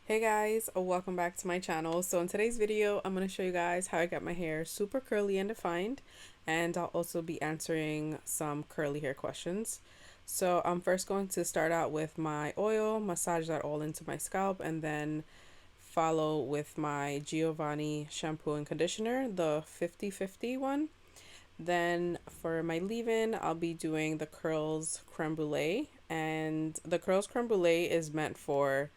Hey guys, welcome back to my channel. So in today's video, I'm going to show you guys how I get my hair super curly and defined, and I'll also be answering some curly hair questions. So I'm first going to start out with my oil, massage that all into my scalp, and then follow with my Giovanni shampoo and conditioner, the 50/50 one. Then for my leave-in, I'll be doing the Curls Creme Brulee, and the Curls Creme Brulee is meant for,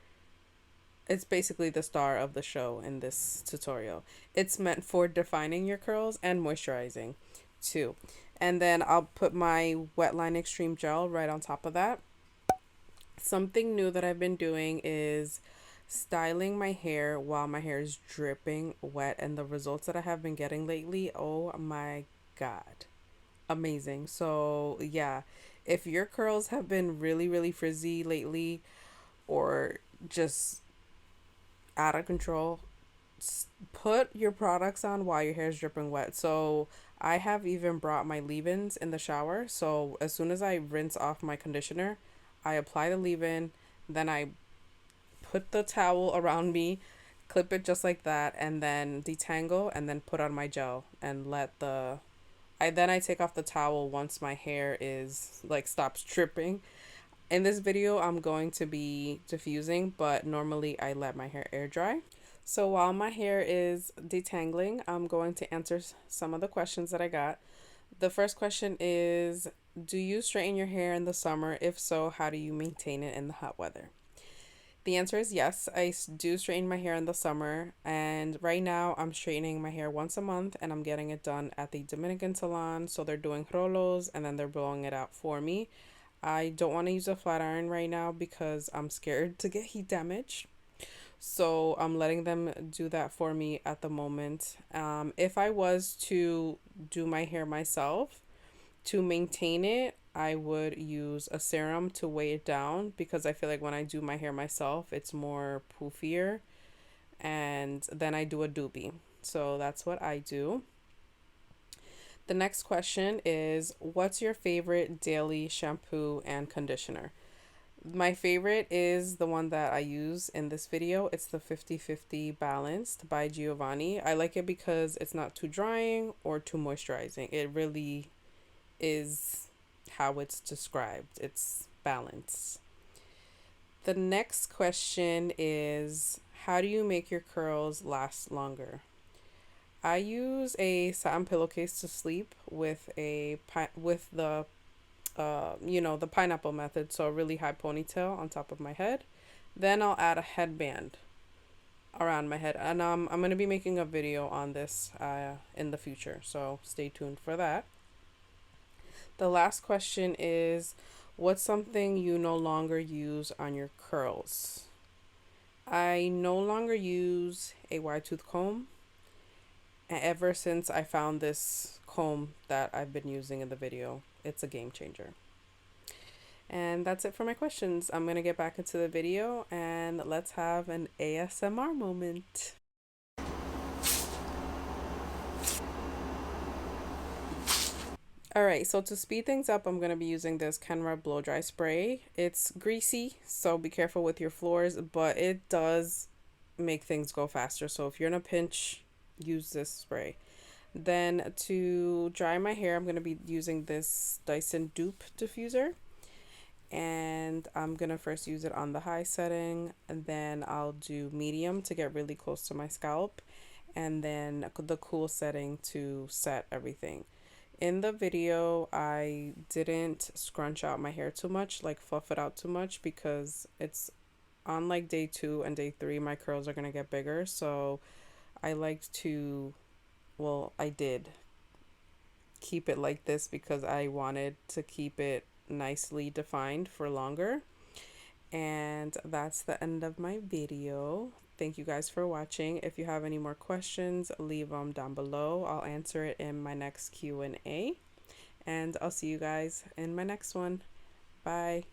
it's basically the star of the show in this tutorial. It's meant for defining your curls and moisturizing too. And then I'll put my Wetline Extreme Gel right on top of that. Something new that I've been doing is styling my hair while my hair is dripping wet, and the results that I have been getting lately, oh my god, amazing. So yeah, if your curls have been really frizzy lately or just out of control, put your products on while your hair is dripping wet. So I have even brought my leave-ins in the shower. So as soon as I rinse off my conditioner, I apply the leave-in, then I put the towel around me, clip it just like that, and then detangle and then put on my gel and let the I take off the towel once my hair is like stops dripping. In this video, I'm going to be diffusing, but normally I let my hair air dry. So while my hair is detangling, I'm going to answer some of the questions that I got. The first question is, do you straighten your hair in the summer? If so, how do you maintain it in the hot weather? The answer is yes, I do straighten my hair in the summer, and right now I'm straightening my hair once a month, and I'm getting it done at the Dominican salon. So they're doing rolos and then they're blowing it out for me. I don't want to use a flat iron right now because I'm scared to get heat damage. So I'm letting them do that for me at the moment. If I was to do my hair myself, to maintain it, I would use a serum to weigh it down because I feel like when I do my hair myself, it's more poofier. And then I do a Dupe. So that's what I do. The next question is, what's your favorite daily shampoo and conditioner? My favorite is the one that I use in this video. It's the 50/50 Balanced by Giovanni. I like it because it's not too drying or too moisturizing. It really is how it's described. It's balance. The next question is, how do you make your curls last longer? I use a satin pillowcase to sleep with the the pineapple method, so a really high ponytail on top of my head. Then I'll add a headband around my head, and I'm gonna be making a video on this in the future, so stay tuned for that. The last question is, what's something you no longer use on your curls? I no longer use a wide tooth comb ever since I found this comb that I've been using in the video. It's a game changer. And that's it for my questions. I'm going to get back into the video and let's have an ASMR moment. Alright, so to speed things up, I'm going to be using this Kenra blow dry spray. It's greasy, so be careful with your floors, but it does make things go faster. So if you're in a pinch, use this spray. Then to dry my hair, I'm going to be using this Dyson Dupe diffuser. And I'm gonna first use it on the high setting, and then I'll do medium to get really close to my scalp, and then the cool setting to set everything. In the video, I didn't scrunch out my hair too much, like fluff it out too much, because it's on like day 2 and day 3 my curls are gonna get bigger. So I liked to, well, I did keep it like this because I wanted to keep it nicely defined for longer. And that's the end of my video. Thank you guys for watching. If you have any more questions, leave them down below. I'll answer it in my next Q&A. And I'll see you guys in my next one. Bye.